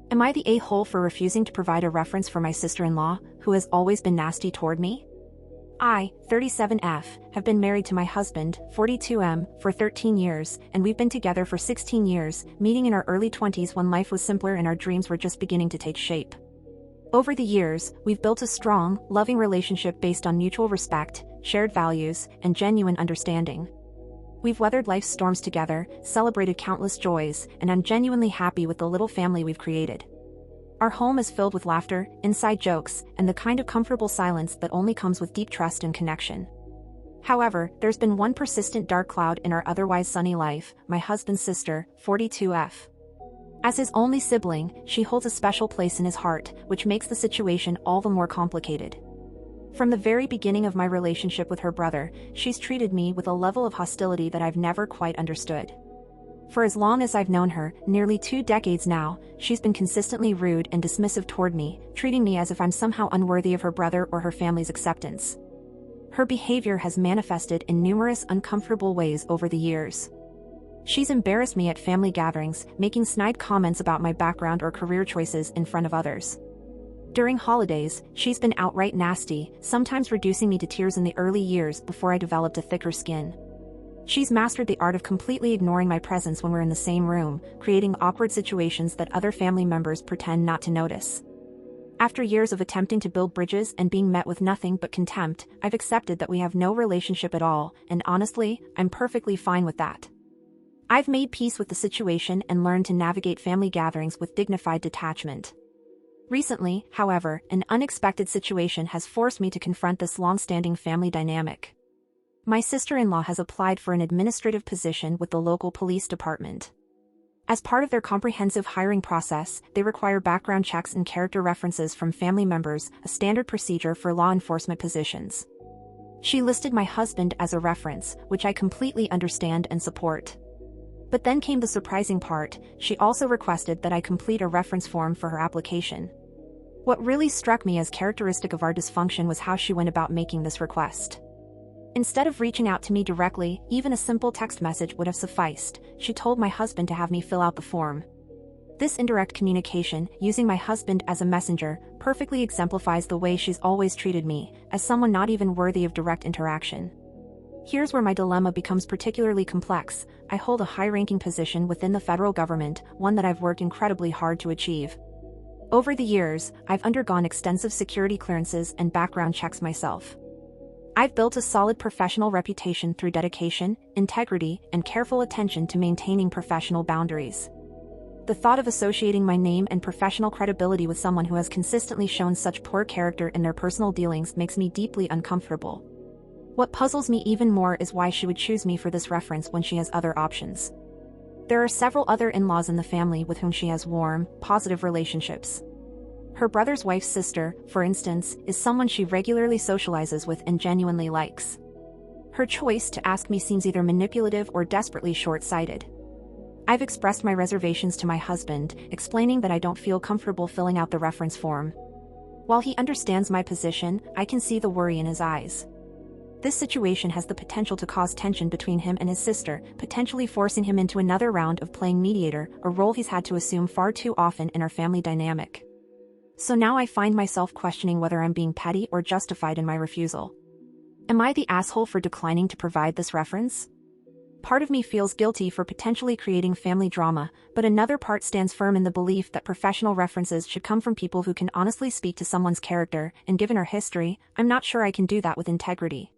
Am I the a-hole for refusing to provide a reference for my sister-in-law, who has always been nasty toward me? I, 37F, have been married to my husband, 42M, for 13 years, and we've been together for 16 years, meeting in our early 20s when life was simpler and our dreams were just beginning to take shape. Over the years, we've built a strong, loving relationship based on mutual respect, shared values, and genuine understanding. We've weathered life's storms together, celebrated countless joys, and I'm genuinely happy with the little family we've created. Our home is filled with laughter, inside jokes, and the kind of comfortable silence that only comes with deep trust and connection. However, there's been one persistent dark cloud in our otherwise sunny life: my husband's sister, 42F. As his only sibling, she holds a special place in his heart, which makes the situation all the more complicated. From the very beginning of my relationship with her brother, she's treated me with a level of hostility that I've never quite understood. For as long as I've known her, nearly 2 decades now, she's been consistently rude and dismissive toward me, treating me as if I'm somehow unworthy of her brother or her family's acceptance. Her behavior has manifested in numerous uncomfortable ways over the years. She's embarrassed me at family gatherings, making snide comments about my background or career choices in front of others. During holidays, she's been outright nasty, sometimes reducing me to tears in the early years before I developed a thicker skin. She's mastered the art of completely ignoring my presence when we're in the same room, creating awkward situations that other family members pretend not to notice. After years of attempting to build bridges and being met with nothing but contempt, I've accepted that we have no relationship at all, and honestly, I'm perfectly fine with that. I've made peace with the situation and learned to navigate family gatherings with dignified detachment. Recently, however, an unexpected situation has forced me to confront this long-standing family dynamic. My sister-in-law has applied for an administrative position with the local police department. As part of their comprehensive hiring process, they require background checks and character references from family members, a standard procedure for law enforcement positions. She listed my husband as a reference, which I completely understand and support. But then came the surprising part: she also requested that I complete a reference form for her application. What really struck me as characteristic of our dysfunction was how she went about making this request. Instead of reaching out to me directly, even a simple text message would have sufficed. She told my husband to have me fill out the form. This indirect communication, using my husband as a messenger, perfectly exemplifies the way she's always treated me, as someone not even worthy of direct interaction. Here's where my dilemma becomes particularly complex. I hold a high-ranking position within the federal government, one that I've worked incredibly hard to achieve. Over the years, I've undergone extensive security clearances and background checks myself. I've built a solid professional reputation through dedication, integrity, and careful attention to maintaining professional boundaries. The thought of associating my name and professional credibility with someone who has consistently shown such poor character in their personal dealings makes me deeply uncomfortable. What puzzles me even more is why she would choose me for this reference when she has other options. There are several other in-laws in the family with whom she has warm, positive relationships. Her brother's wife's sister, for instance, is someone she regularly socializes with and genuinely likes. Her choice to ask me seems either manipulative or desperately short-sighted. I've expressed my reservations to my husband, explaining that I don't feel comfortable filling out the reference form. While he understands my position, I can see the worry in his eyes. This situation has the potential to cause tension between him and his sister, potentially forcing him into another round of playing mediator, a role he's had to assume far too often in our family dynamic. So now I find myself questioning whether I'm being petty or justified in my refusal. Am I the asshole for declining to provide this reference? Part of me feels guilty for potentially creating family drama, but another part stands firm in the belief that professional references should come from people who can honestly speak to someone's character, and given our history, I'm not sure I can do that with integrity.